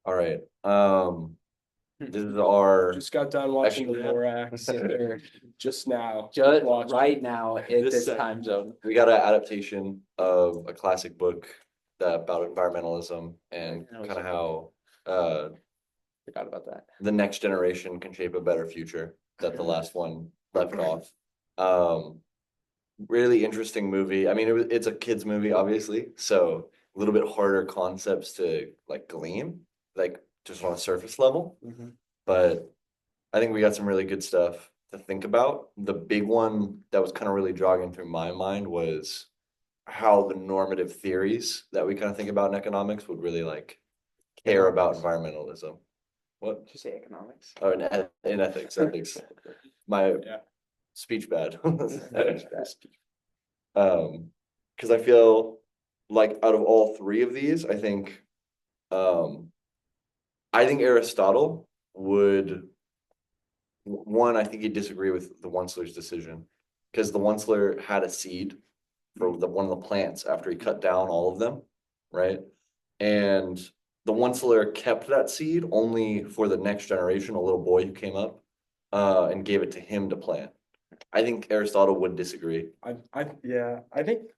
All right. This is our Just got done watching the Actually, Lorax just now. Just Watched right it. now at This this second. time zone. we got an adaptation of a classic book about environmentalism and I know kind of it's- how Forgot about that. the next generation can shape a better future that the last one left off. Um, really interesting movie. I mean, it's a kids movie, obviously, so a little bit harder concepts to like glean, like just on a surface level. Mhm. But I think we got some really good stuff to think about. The big one that was kind of really jogging through my mind was how the normative theories that we kind of think about in economics would really like care about environmentalism. What? Did you say economics? Oh, in ethics. My Yeah. speech bad. Because I feel like out of all three of these, um, I think Aristotle would one. I think he'd disagree with the Onceler's decision because the Onceler had a seed for one of the plants after he cut down all of them, right? And the Onceler kept that seed only for the next generation, a little boy who came up, and gave it to him to plant. I think Aristotle would disagree. I think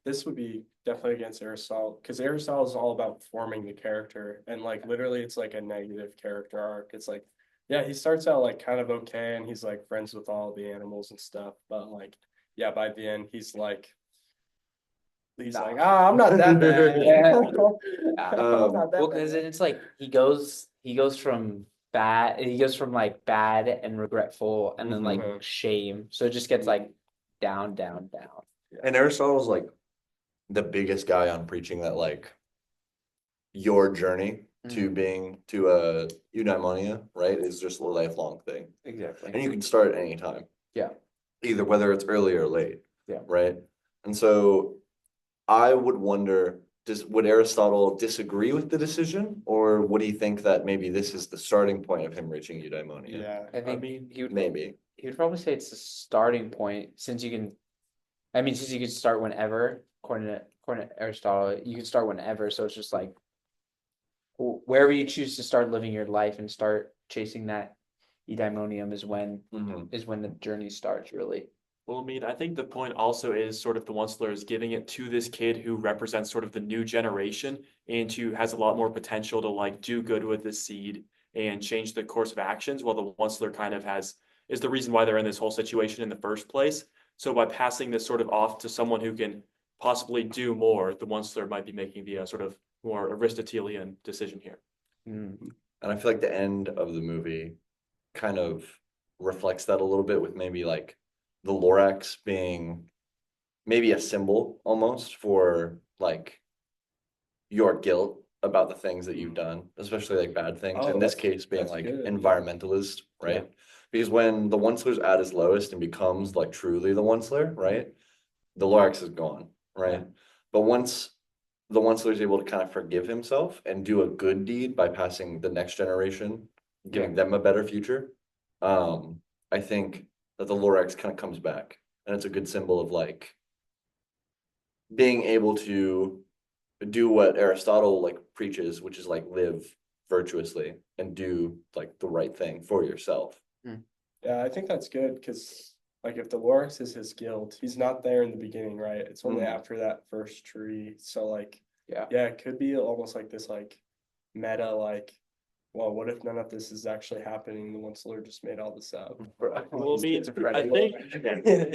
this would be definitely against Aristotle because Aristotle is all about forming the character and like literally it's like a negative character arc. It's like, yeah, he starts out like kind of okay and he's like friends with all the animals and stuff, but like, yeah, by the end he's like, I'm not that bad. Yeah. I'm not that Well, because bad. it's like he goes from like bad and regretful and then like Mhm. shame. So it just gets like down, down, down. And Aristotle's like the biggest guy on preaching that like your journey to being to a eudaimonia, right, is just a lifelong thing. Exactly. And you can start at any time. Yeah. Either whether it's early or late. Yeah. Right. And so I would wonder, would Aristotle disagree with the decision, or would he think that maybe this is the starting point of him reaching eudaimonia? Yeah. I think mean, he would probably say it's the starting point since you can. I mean, since you can start whenever, according to Aristotle, you can start whenever. So it's just like wherever you choose to start living your life and start chasing that eudaimonium is when the journey starts really. Well, I mean, I think the point also is sort of the Onceler is giving it to this kid who represents sort of the new generation and who has a lot more potential to like do good with this seed and change the course of actions, while the Onceler kind of is the reason why they're in this whole situation in the first place. So by passing this sort of off to someone who can possibly do more, the Onceler might be making the sort of more Aristotelian decision here. Mm. And I feel like the end of the movie kind of reflects that a little bit with maybe like the Lorax being maybe a symbol almost for like your guilt about the things that you've done, especially like bad things. Oh, In this case, being that's like good. environmentalist, right? Because when the Onceler's at his lowest and becomes like truly the Onceler, right? The Lorax is gone, right? But once the Onceler is able to kind of forgive himself and do a good deed by passing the next generation, giving them a better future, I think that the Lorax kind of comes back, and it's a good symbol of like being able to do what Aristotle like preaches, which is like live virtuously and do like the right thing for yourself. Yeah, I think that's good because like if the Lorax is his guild, he's not there in the beginning, right? It's only after that first tree. So like Yeah. it could be almost like this like meta like, well, what if none of this is actually happening? The Onceler just made all this up. Well, I mean,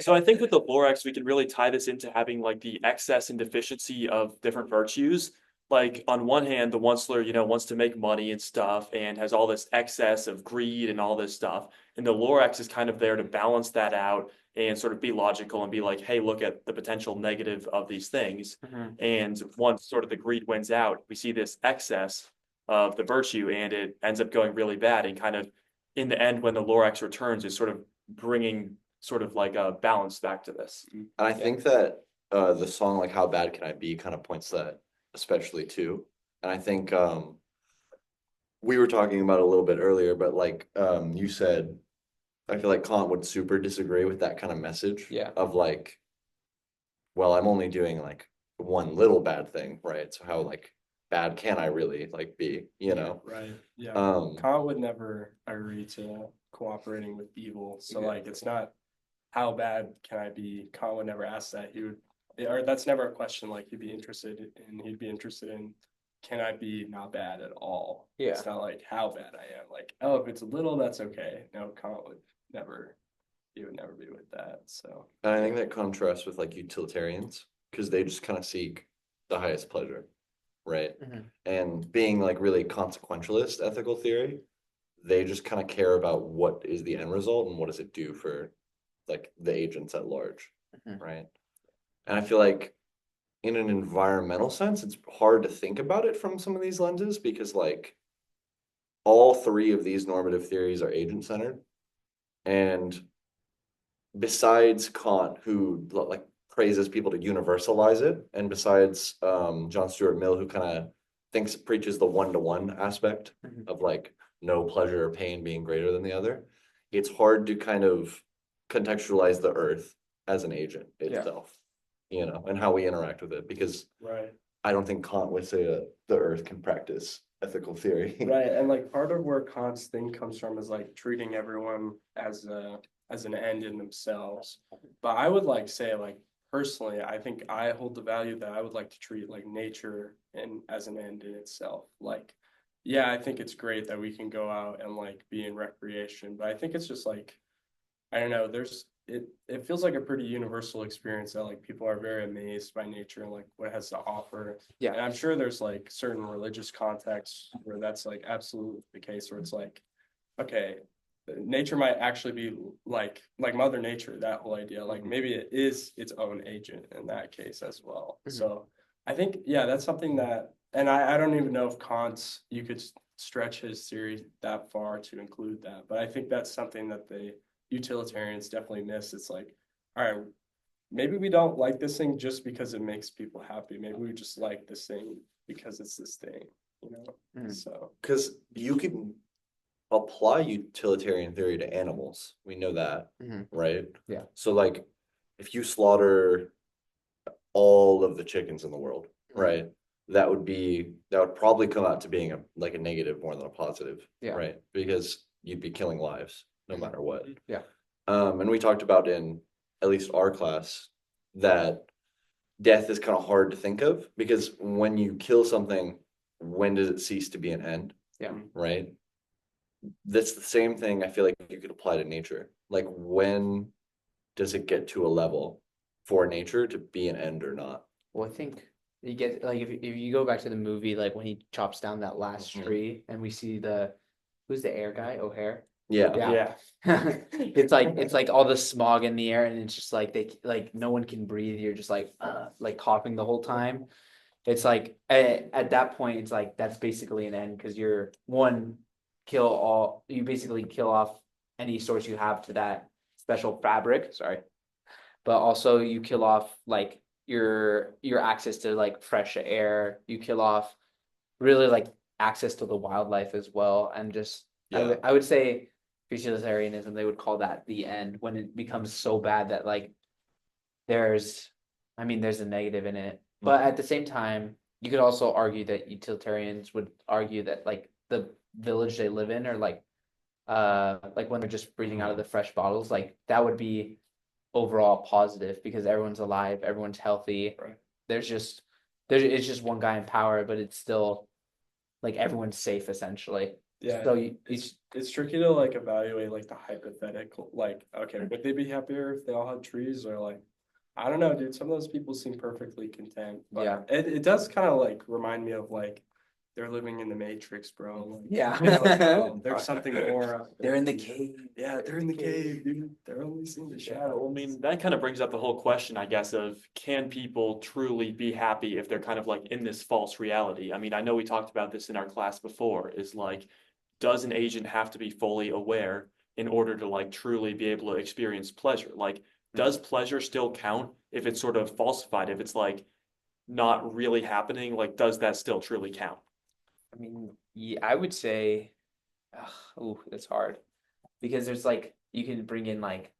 I think with the Lorax, we can really tie this into having like the excess and deficiency of different virtues. Like on one hand, the Onceler, wants to make money and stuff and has all this excess of greed and all this stuff. And the Lorax is kind of there to balance that out and sort of be logical and be like, hey, look at the potential negative of these things. And once sort of the greed wins out, we see this excess of the virtue and it ends up going really bad and kind of in the end when the Lorax returns is sort of bringing sort of like a balance back to this. And I think that the song like How Bad Can I Be kind of points that especially too. And I think we were talking about it a little bit earlier, but like you said, I feel like Kant would super disagree with that kind of message of like, well, I'm only doing like one little bad thing, right? So how like bad can I really like be, you know? Right, yeah. Um, Kant would never agree to cooperating with evil, so like it's not how bad can I be? Kant would never ask that. He would, or that's never a question like he'd be interested in. He'd be interested in, can I be not bad at all? Yeah. It's not like how bad I am. Like, oh, if it's a little, that's okay. No, Kant would never, he would never be with that. So and I think that contrasts with like utilitarians, because they just kind of seek the highest pleasure, right? Mhm. And being like really consequentialist ethical theory, they just kind of care about what is the end result and what does it do for like the agents at large, Mhm. right? And I feel like in an environmental sense, it's hard to think about it from some of these lenses because like all three of these normative theories are agent centered. And besides Kant, who like praises people to universalize it, and besides John Stuart Mill, who kind of thinks preaches the one-to-one aspect Mhm. of like no pleasure or pain being greater than the other, it's hard to kind of contextualize the earth as an agent itself, you know, and how we interact with it. Because right. I don't think Kant would say that the earth can practice ethical theory. Right, and like part of where Kant's thing comes from is like treating everyone as an end in themselves. But I would like say like personally, I think I hold the value that I would like to treat like nature and as an end in itself. Like, yeah, I think it's great that we can go out and like be in recreation, but I think it's just like I don't know, it feels like a pretty universal experience that like people are very amazed by nature and like what it has to offer. Yeah. And I'm sure there's like certain religious contexts where that's like absolutely the case where it's like, okay, nature might actually be like Mother Nature, that whole idea. Like maybe it is its own agent in that case as well. Mhm. So I think, yeah, that's something that and I don't even know if Kant's you could stretch his theory that far to include that, but I think that's something that they utilitarians definitely miss. It's like, all right, maybe we don't like this thing just because it makes people happy. Maybe we just like this thing because it's this thing, you know? Mhm. So, Because you can apply utilitarian theory to animals. We know that, Mhm. right? Yeah. So like if you slaughter all of the chickens in the world, Mhm. right? That would probably come out to being a like a negative more than a positive, Yeah. right? Because you'd be killing lives no Mhm. matter what. Yeah. And we talked about in at least our class that death is kind of hard to think of because when you kill something, when does it cease to be an end? Yeah. Right? That's the same thing I feel like you could apply to nature. Like when does it get to a level for nature to be an end or not? Well, I think you get like if you go back to the movie, like when he chops down that last Mhm. tree and we see who's the air guy? O'Hare. Yeah. Yeah. It's like all the smog in the air and it's just like they like no one can breathe. You're just like coughing the whole time. It's like at that point it's like that's basically an end because you basically kill off any source you have to that special fabric. Sorry. But also you kill off like your access to like fresh air. You kill off really like access to the wildlife as well. And just Yeah. I would say utilitarianism, they would call that the end when it becomes so bad that like there's there's a negative in it. But at the same time, you could also argue that utilitarians would argue that like the village they live in or like when they're just breathing out of the fresh bottles, like that would be overall positive because everyone's alive, everyone's healthy. Right. It's just one guy in power, but it's still like everyone's safe essentially. yeah, So it's tricky to like evaluate like the hypothetical, like, okay, would they be happier if they all had trees or like, I don't know, dude, some of those people seem perfectly content, but Yeah. it does kind of like remind me of like, they're living in the Matrix, bro. Like, Yeah. you know, like, oh, there's something more out there. they're in the cave. Yeah, they're in the cave, dude. They're only seeing the shadow. Well, I mean, that kind of brings up the whole question, I guess, of can people truly be happy if they're kind of like in this false reality? I mean, I know we talked about this in our class before, is like, does an agent have to be fully aware in order to like truly be able to experience pleasure? Like, does pleasure still count if it's sort of falsified? If it's like not really happening, like, does that still truly count? I mean, yeah, I would say, oh, it's hard because there's like you can bring in like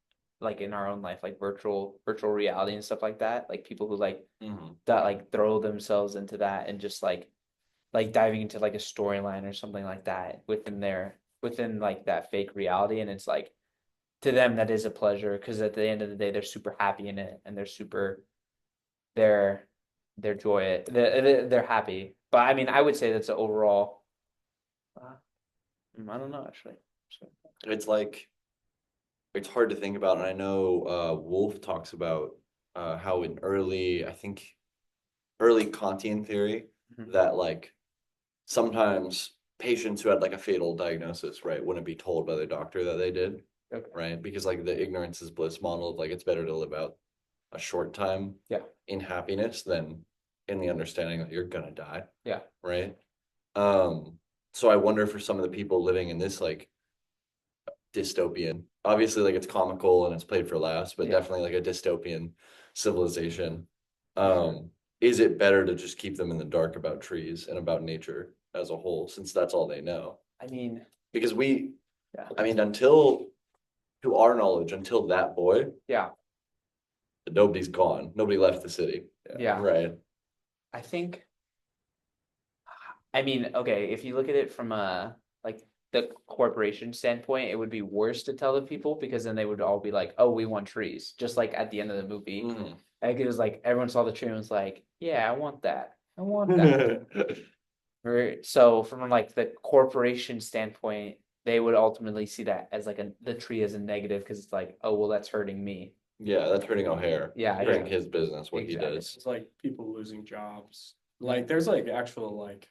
in our own life like virtual reality and stuff like that. Like people who like Mhm. that like throw themselves into that and just like like diving into like a storyline or something like that within like that fake reality, and it's like to them that is a pleasure because at the end of the day they're super happy in it and they're they're happy. But I mean, I would say that's an overall. I don't know actually. So, It's like, it's hard to think about, and I know Wolf talks about how in early Kantian theory, Mhm. that like sometimes patients who had like a fatal diagnosis, right, wouldn't be told by the doctor that they did, Okay. right? Because like the ignorance is bliss model of like it's better to live out a short time Yeah. in happiness than in the understanding that you're gonna die, Yeah. right? So I wonder for some of the people living in this like dystopian, obviously like it's comical and it's played for laughs, but Yeah. definitely like a dystopian civilization. Sure. Is it better to just keep them in the dark about trees and about nature as a whole, since that's all they know? I mean, Because yeah. I mean, until, to our knowledge, until that boy, Yeah. nobody's gone. Nobody left the city. Yeah. Right. I think, I mean, okay, if you look at it from a like the corporation standpoint, it would be worse to tell the people because then they would all be like, "Oh, we want trees," just like at the end of the movie. Mhm. Like it was like everyone saw the tree and was like, "Yeah, I want that. I want that." So from like the corporation standpoint, they would ultimately see that as like the tree as a negative because it's like, "Oh, well, that's hurting me." Yeah, that's hurting O'Hare. Yeah, Hurting yeah. his business, what he Exactly. does. It's like people losing jobs. Like there's like actual like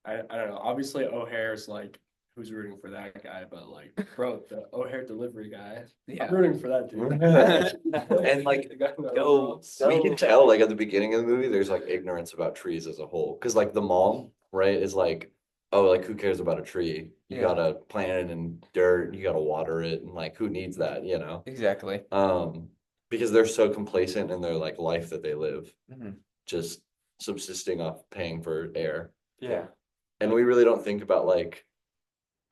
I don't know. Obviously O'Hare's like who's rooting for that guy, but like bro, the O'Hare delivery guy. Yeah. I'm rooting for that dude. And like, The guy in the yo, overalls. we can tell like at the beginning of the movie, there's like ignorance about trees as a whole. Cause like the mom, right, is like, oh, like who cares about a tree? You Yeah. gotta plant it in dirt, you gotta water it, and like who needs that, you know? Exactly. Because they're so complacent in their like life that they live, Mhm. just subsisting off paying for air. Yeah. And we really don't think about like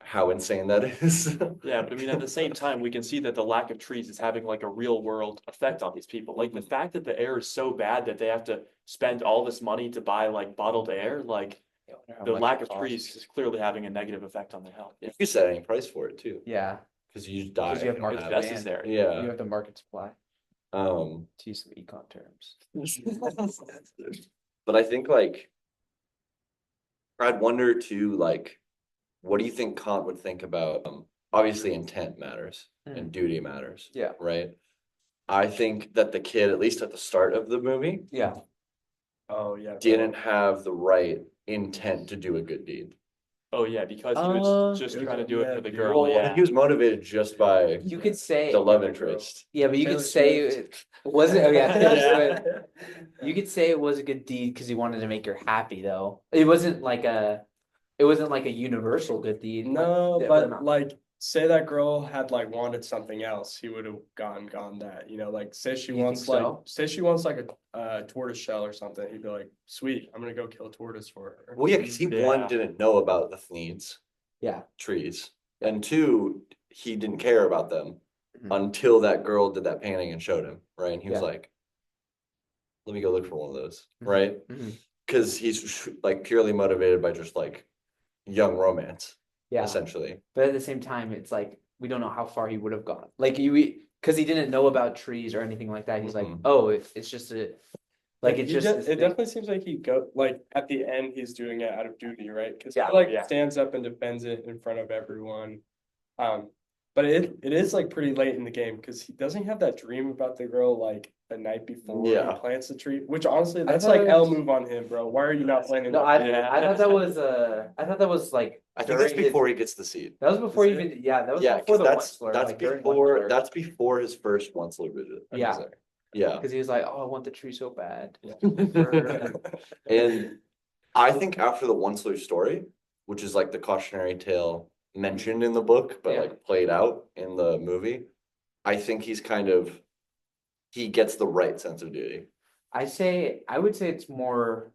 how insane that is. Yeah, but I mean, at the same time, we can see that the lack of trees is having like a real world effect on these people. Like the fact that the air is so bad that they have to spend all this money to buy like bottled air, like Yeah, I wonder how the much lack it of trees costs. is clearly having a negative effect on their health. You can set any price for it too, Yeah, because you just die. because you have if market don't It's have it. demand. necessary. You Yeah. have the market supply. Um, To use some econ terms. but I think like I'd wonder too, like, what do you think Kant would think about? Obviously, intent matters and duty matters. Yeah. Right. I think that the kid, at least at the start of the movie, Yeah. Oh yeah. didn't have the right intent to do a good deed. Oh yeah, because he was just it was- trying to do it yeah, for the dude. girl. Well, Yeah. he was motivated just by You could say the love the girl. interest. yeah, but you could Taylor say Swift. was it? Oh yeah, Taylor Yeah. Swift. You could say it was a good deed because he wanted to make her happy, though. It wasn't like a universal good deed. No, Yeah, but like say that girl had like wanted something else, he would have gone that. You know, like say she You wants think so? say she wants like a tortoise shell or something, he'd be like, sweet, I'm gonna go kill a tortoise for her. Well, yeah, because he Yeah. one didn't know about the needs Yeah. trees, and two, he didn't care about them Mhm. until that girl did that painting and showed him, right? And he was Yeah. like, "Let me go look for one of those," Mhm. right? Mhm. Because he's like purely motivated by just like young romance, Yeah. essentially. But at the same time, it's like we don't know how far he would have gone. Like because he didn't know about trees or anything like that. He's like, Mhm. oh, it's just a like it's just this it thing. definitely seems like he go like at the end he's doing it out of duty, right? Because Yeah. he like Yeah. stands up and defends it in front of everyone. But it is like pretty late in the game because he doesn't have that dream about the girl like the night before Yeah. he plants the tree. Which honestly, I that's thought like it L was- move on him, bro. Why are you not planting? No, that? Yeah. I thought that was like I think that's during his- before he gets the seed. that was before Is it? even that was Yeah, before because the Onceler, that's like during before Onceler. his first Onceler visit. I should Yeah. say. Yeah. Because he was like, oh, I want the tree so bad. And I think after the Onceler story, which is like the cautionary tale mentioned in the book, but Yeah. like played out in the movie, I think he gets the right sense of duty. I would say it's more.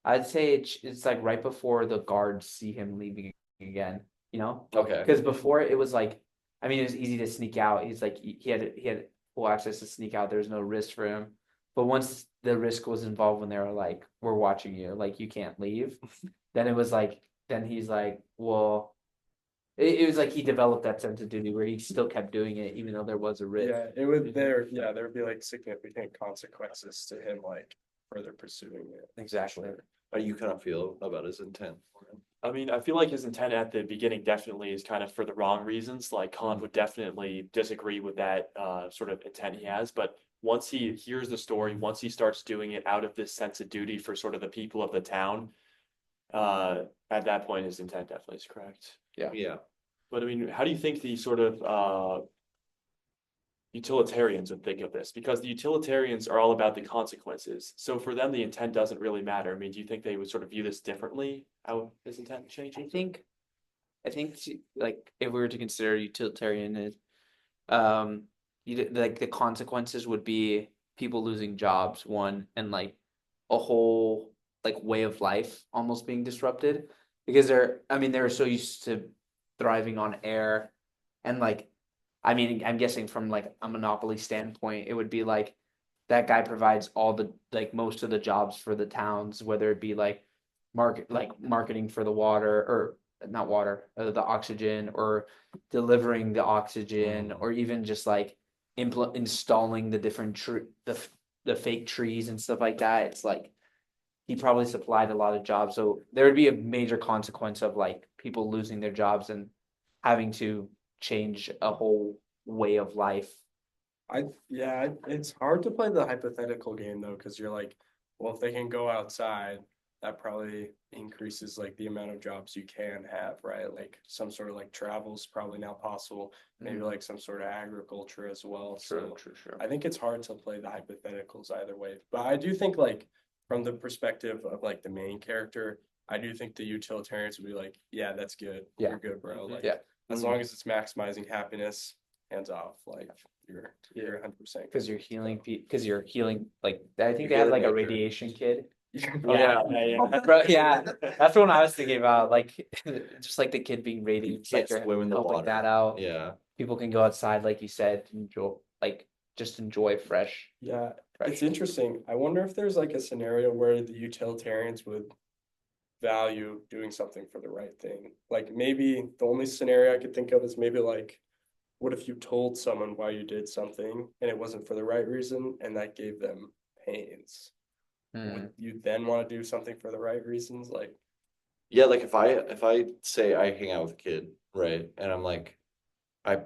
I'd say it's like right before the guards see him leaving again. You know, Okay. because before it was like, I mean, it was easy to sneak out. He's like he had full access to sneak out. There was no risk for him. But once the risk was involved when they were like, we're watching you, like you can't leave. Then it was like, then he's like, well, it was like he developed that sense of duty where he still kept doing it even though there was a risk. Yeah, it would there. Yeah, there would be like significant consequences to him like further pursuing it. Exactly. How do you kind of feel about his intent? I mean, I feel like his intent at the beginning definitely is kind of for the wrong reasons. Like Khan would definitely disagree with that sort of intent he has. But once he hears the story, once he starts doing it out of this sense of duty for sort of the people of the town, at that point his intent definitely is correct. Yeah. But I mean, how do you think the sort of utilitarians would think of this? Because the utilitarians are all about the consequences. So for them, the intent doesn't really matter. I mean, do you think they would sort of view this differently? How his intent changes? I think like if we were to consider utilitarian is, like the consequences would be people losing jobs, one, and like a whole like way of life almost being disrupted because they're so used to thriving on air and like, I mean, I'm guessing from like a monopoly standpoint, it would be like that guy provides all the like most of the jobs for the towns, whether it be like marketing for the water or not water, the oxygen or delivering the oxygen or even just like installing the different the fake trees and stuff like that. It's like he probably supplied a lot of jobs, so there would be a major consequence of like people losing their jobs and having to change a whole way of life. Yeah, it's hard to play the hypothetical game though, because you're like, well, if they can go outside, that probably increases like the amount of jobs you can have, right? Like some sort of like travel is probably now possible, maybe like some sort of agriculture as well. So True. I think it's hard to play the hypotheticals either way. But I do think like from the perspective of like the main character, I do think the utilitarians would be like, yeah, that's good. Yeah. You're good, bro. Like Yeah. as long as it's maximizing happiness, hands off. Like you're 100%. Because you're healing, because you're healing. Like I think You're they had like a healing nature. radiation kid. Yeah. Bro, yeah, that's the one I was thinking about. Like, just like the kid being radiated, it's like Can't you're swim in the helping water. that out. Yeah. People can go outside, like you said, to enjoy, like just enjoy fresh. Yeah, fresh. it's interesting. I wonder if there's like a scenario where the utilitarians would value doing something for the right thing. Like maybe the only scenario I could think of is maybe like, what if you told someone why you did something and it wasn't for the right reason and that gave them pains? Would you then want to do something for the right reasons? Like, Yeah, like if I say I hang out with a kid, right? And I'm like, I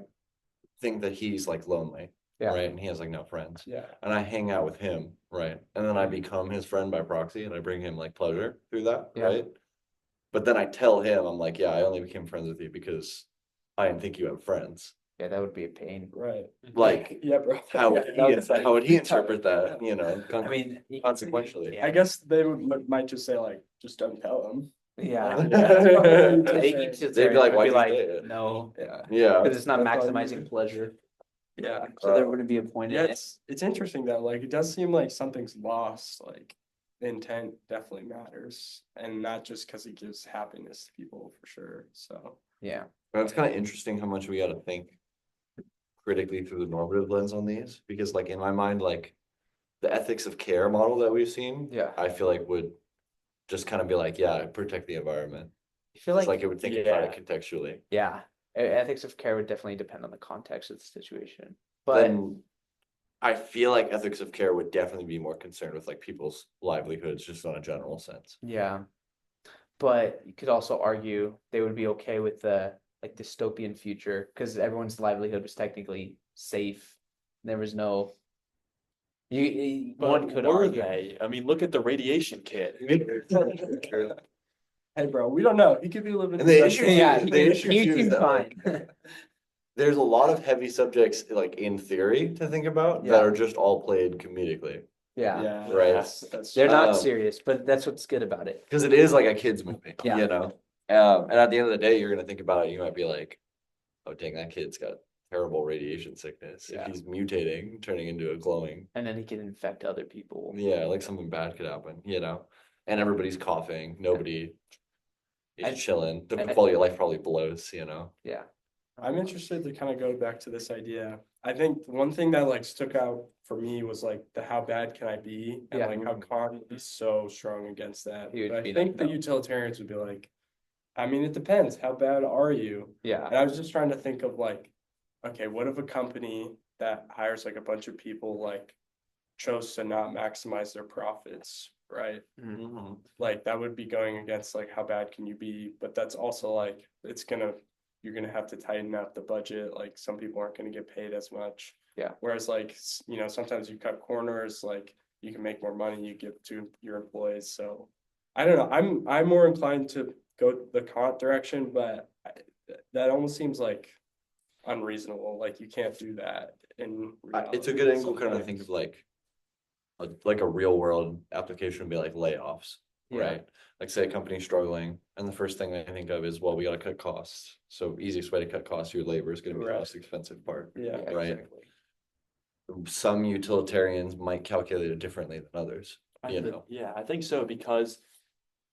think that he's like lonely, Yeah. right? And he has like no friends. yeah, And I hang out with him, right? And then I become his friend by proxy and I bring him like pleasure through that, Yeah. right? But then I tell him, I'm like, yeah, I only became friends with you because I didn't think you have friends. Yeah, that would be a pain. right. Like, Yeah, bro. how Yeah, would how would he interpret that, you know, I mean, consequentially? yeah. I guess they might just say like, just don't tell them. Yeah. Yeah. They'd They'd be like, would "Why'd you say it?" no, Yeah, Yeah. because it's not That's all you maximizing do. pleasure. yeah. So there wouldn't be a point Yeah, in it. it's interesting that like it does seem like something's lost. Like the intent definitely matters, and not just because it gives happiness to people for sure. So Yeah. But it's kind of interesting how much we got to think critically through the normative lens on these, because like in my mind, like the ethics of care model that we've seen, Yeah. I feel like would just kind of be like, yeah, protect the environment. I feel It's like, like it would think about it contextually. yeah, ethics of care would definitely depend on the context of the situation. But Then I feel like ethics of care would definitely be more concerned with like people's livelihoods, just on a general sense. yeah, but you could also argue they would be okay with the like dystopian future because everyone's livelihood was technically safe. There was no. One could were argue. they? I mean, look at the radiation kid. hey, bro, we don't know. He could be living. And the in issue, Yeah, the issue he too is seemed that, like, fine. there's a lot of heavy subjects like in theory to think about Yeah. that are just all played comedically, Yeah, Yeah, Right. That's they're not Um, serious, but that's what's good about it. because it is like a kid's movie, Yeah. you know. And at the end of the day, you're gonna think about it. You might be like, "Oh, dang, that kid's got terrible radiation sickness. Yeah. If he's mutating, turning into a glowing, And then he can infect other people. yeah, like something bad could happen, you know." And everybody's coughing. Nobody is And- chilling. The and- quality of life probably blows, you know. Yeah. I'm interested to kind of go back to this idea. I think one thing that like stuck out for me was like the how bad can I be? And Yeah. like how Kant would be so strong against that. He would But I be think like, the no. utilitarians would be like, I mean, it depends. How bad are you? Yeah. And I was just trying to think of like, okay, what if a company that hires like a bunch of people like chose to not maximize their profits, right? Mhm. Like that would be going against like how bad can you be? But that's also like you're gonna have to tighten up the budget. Like some people aren't gonna get paid as much. Yeah. Whereas like sometimes you cut corners, like you can make more money you give to your employees. So I don't know. I'm more inclined to go the Kant direction, but that almost seems like unreasonable. Like you can't do that in It's a reality. good angle kind of sometimes. think of like a real world application would be like layoffs, Yeah. right? Like say a company's struggling and the first thing they think of is, well, we gotta cut costs. So easiest way to cut costs, your labor is gonna be the Right. most expensive part. Yeah. Right. Exactly. Some utilitarians might calculate it differently than others, you know. Yeah, I think so because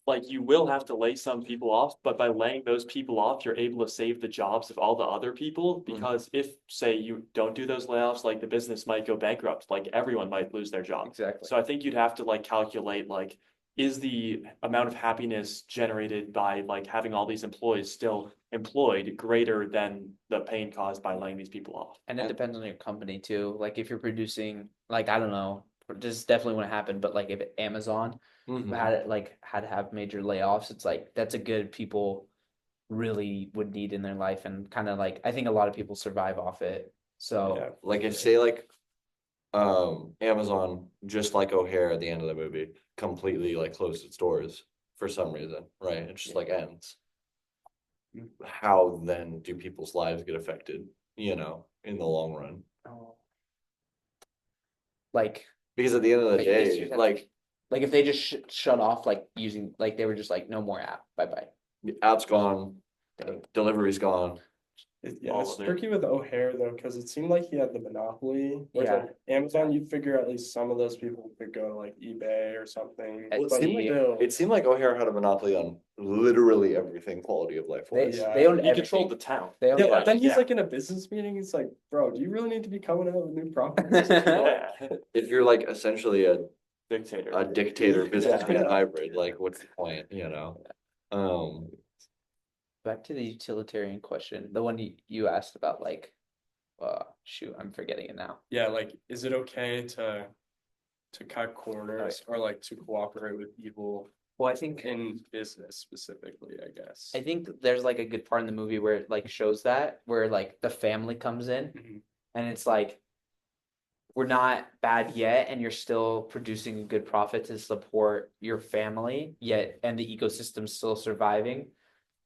like you will have to lay some people off, but by laying those people off, you're able to save the jobs of all the other people. Because if, say, you don't do those layoffs, like the business might go bankrupt, like everyone might lose their job. Exactly. So I think you'd have to like calculate like, is the amount of happiness generated by like having all these employees still employed greater than the pain caused by laying these people off? And it And- depends on your company too. Like if you're producing, like I don't know, this definitely wouldn't happen, but like if Amazon Mhm. had to have major layoffs, it's like that's a good people really would need in their life, and kind of like I think a lot of people survive off it. So Yeah. Like if say like Amazon, just like O'Hare at the end of the movie, completely like closed its doors for some reason, right? It just like ends. How then do people's lives get affected, in the long run? like Because at the end of the Like, it's day, just- like like if they just shut off like using like they were just like no more app, bye bye. the app's gone, delivery's gone. Yeah, All it's of it. tricky with O'Hare though, because it seemed like he had the monopoly. Whereas like Amazon, you'd figure at least some of those people could go to like eBay or something. Well, it But seemed like- still, It seemed like O'Hare had a monopoly on literally everything quality of life They wise. Yeah. they own He everything. controlled the town. They own yeah, Yeah, but then he's yeah. like in a business meeting. He's like, "Bro, do you really need to be coming out with new properties?" Yeah, If you're like essentially a dictator. dictator businessman Yeah. hybrid, like what's the point, Back to the utilitarian question, the one you asked about, like, shoot, I'm forgetting it now. Yeah, like, is it okay to cut corners or like to cooperate with evil Well, I think in business specifically? I guess. I think there's like a good part in the movie where it like shows that where like the family comes in Mhm. and it's like we're not bad yet and you're still producing a good profit to support your family yet and the ecosystem's still surviving.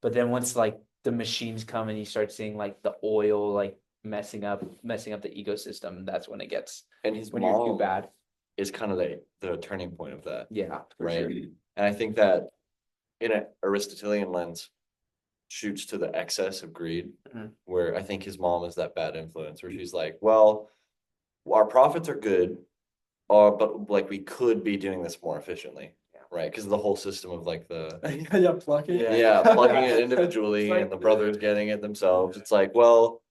But then once like the machines come and you start seeing like the oil like messing up the ecosystem, that's when it gets and his when you're too mom bad. is kind of the turning point of that, Yeah, for right? sure. And I think that in an Aristotelian lens shoots to the excess of greed, Mhm. where I think his mom is that bad influence, where she's like, well, our profits are good, but like we could be doing this more efficiently, right? Because the whole system of like the Yeah, plucking. yeah, plugging it individually It's like- and the brothers getting it themselves. It's like, well,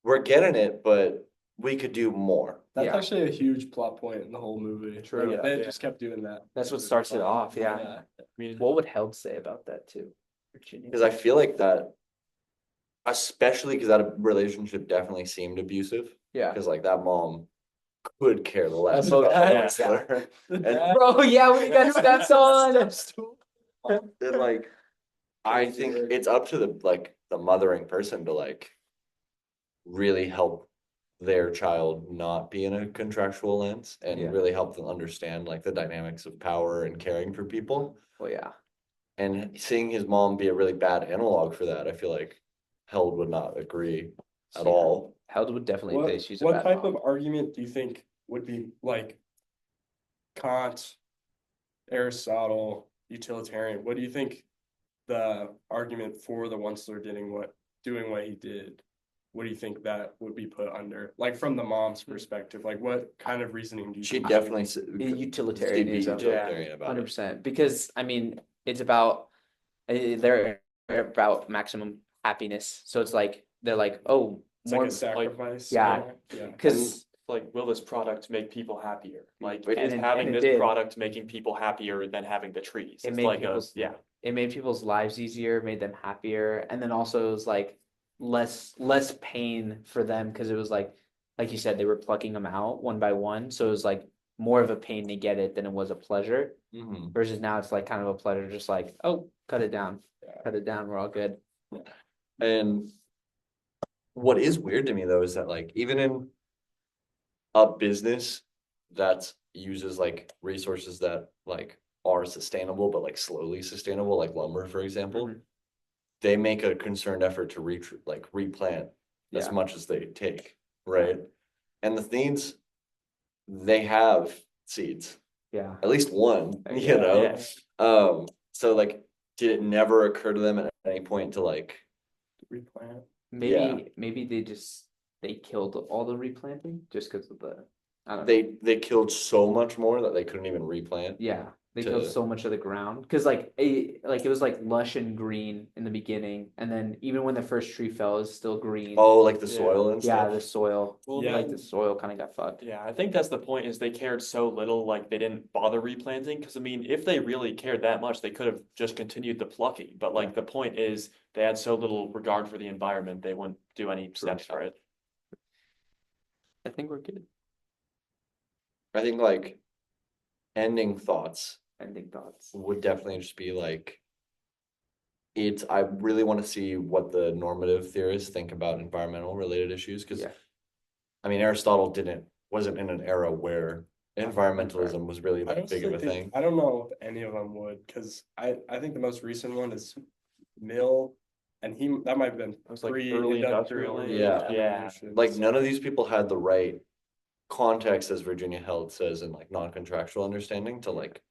we're getting it, but we could do more. That's Yeah. actually a huge plot point in the whole movie. True. Like, they Yeah. just kept doing that. That's what starts it off, yeah. I mean, What would Held say about that too? Virginia? Because I feel like that, especially because that relationship definitely seemed abusive. Yeah. Because like that mom could care less Emotional, about yeah. Whistler. And Bro, yeah, when you got steps on. then like, I think it's up to the mothering person to like really help their child not be in a contractual lens and Yeah. really help them understand like the dynamics of power and caring for people. Well, yeah. And seeing his mom be a really bad analog for that, I feel like Held would not agree at Yeah. all. Held would definitely say she's a What bad type mom. of argument do you think would be like Kant, Aristotle, utilitarian? What do you think the argument for the Onceler doing what he did? What do you think that would be put under? Like from the mom's perspective, like what kind of reasoning do you She think definitely Utilitarianism. utilitarian about it. 100%. Because I mean, it's about they're about maximum happiness. So it's like they're like, oh, It's more like a sacrifice. yeah. Yeah. because Like, will this product make people happier? Like, It is did- having and it this did. product making people happier than having the trees? It It's made like a, people's- yeah. it made people's lives easier, made them happier, and then also it was like less pain for them because it was like you said, they were plucking them out one by one, so it was like more of a pain to get it than it was a pleasure. Mhm. Versus now it's like kind of a pleasure, just like, oh, cut it down, Yeah. cut it down, we're all good. And what is weird to me though is that like even in a business that uses like resources that like are sustainable but like slowly sustainable, like lumber, for example, Mhm. they make a concerned effort to replant as Yeah. much as they take, right? And the things they have seeds, Yeah. at least one, you Yeah. know. Yeah. So like, did it never occur to them at any point to like, Replant. Maybe they killed all the replanting just because of the I don't know. they killed so much more that they couldn't even replant? Yeah, they to- killed so much of the ground because it was like lush and green in the beginning, and then even when the first tree fell, it was still green. Oh, like the Yeah. soil and yeah, stuff. the soil. Well, Yeah. Like the soil kind of got fucked. Yeah, I think that's the point is they cared so little, like they didn't bother replanting. Because I mean, if they really cared that much, they could have just continued the plucking. But like the point is they had so little regard for the environment, they wouldn't do any steps for it. I think we're good. I think like ending thoughts Ending thoughts. would definitely just be like, I really want to see what the normative theorists think about environmental related issues, because Yeah. I mean, Aristotle wasn't in an era where environmentalism was really I that big of a honestly thing. think, I don't know if any of them would, because I think the most recent one is Mill, and that might have been It was like pre-industrial early industrial age. age. Yeah. Yeah. Like none of these people had the right context, as Virginia Held says, in like non-contractual understanding to like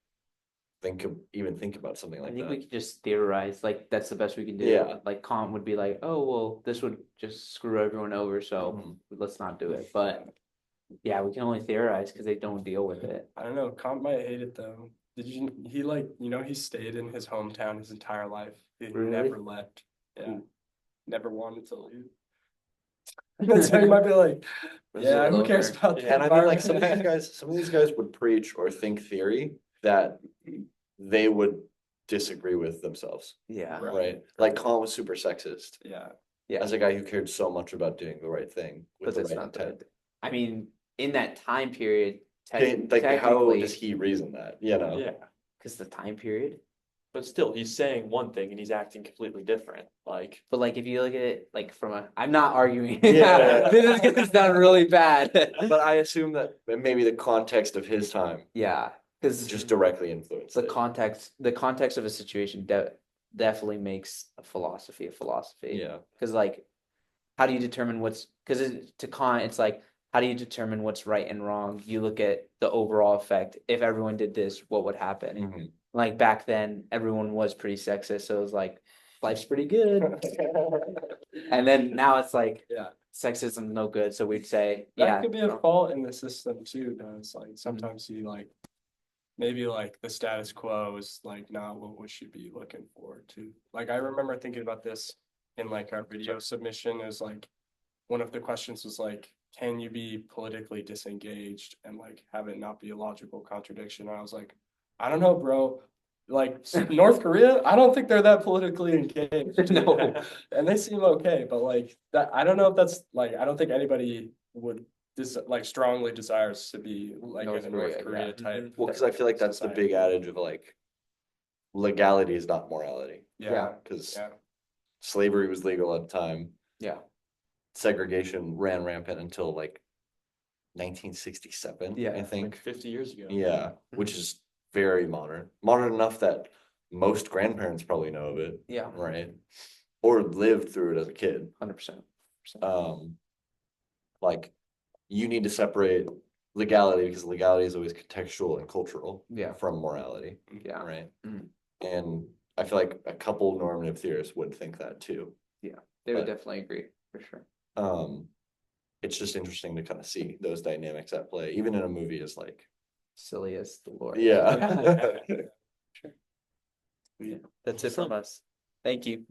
even think about something I like think that. we could just theorize. Like that's the best we can do. Yeah. Like Kant would be like, oh well, this would just screw everyone over, so Mhm. let's not do it. But yeah, we can only theorize because they don't deal with it. I don't know, Kant might hate it though. He stayed in his hometown his entire life. He Really? never left. Yeah. Ooh. Never wanted to leave. So he might be like, This is a yeah, who cares loner. about the And I mean, like environment? some of these guys would preach or think theory that they would disagree with themselves, Yeah. Right. right? Like Kant was super sexist Yeah. Yeah. as a guy who cared so much about doing the right thing with But the that's right not the. intent. I mean, in that time period, Like, how technically, does he reason that? You know? Yeah. because the time period. But still, he's saying one thing and he's acting completely different. Like, But like, if you look at it like I'm not arguing. Yeah. This is gonna sound really bad. But I assume that maybe the context of his time Yeah, because just directly influenced the it. context of a situation definitely makes a philosophy. Yeah. Because like, how do you determine what's? Because to Kant, it's like, how do you determine what's right and wrong? You look at the overall effect. If everyone did this, what would happen? Mhm. Like back then, everyone was pretty sexist, so it was like, life's pretty good. And then now it's like, Yeah. sexism's no good. So we'd say, That yeah, could be a fault in the system too, though. It's like sometimes maybe like the status quo is like not what we should be looking for too. Like I remember thinking about this in like our video submission. Is like one of the questions was like, can you be politically disengaged and like have it not be a logical contradiction? And I was like, I don't know, bro. Like North Korea, I don't think they're that politically engaged. No. And they seem okay, but like that, I don't know if that's like, I don't think anybody would strongly desires to be like North in a North Korea, Korea yeah. type. Well, because I feel like that's the big adage of like legality is not morality. Yeah, Because yeah, slavery was legal at the time. yeah, Segregation ran rampant until like 1967, Yeah, I like think. 50 years ago. Yeah, which is very modern enough that most grandparents probably know of it, yeah, right? Or lived through it as a kid. 100%. Like you need to separate legality because legality is always contextual and cultural Yeah. from morality, Yeah. right? Mhm. And I feel like a couple normative theorists would think that too. They would But- definitely agree for sure. It's just interesting to kind of see those dynamics at play, even in a movie is like, Silly as the Lord. yeah. That's it from us. Thank you.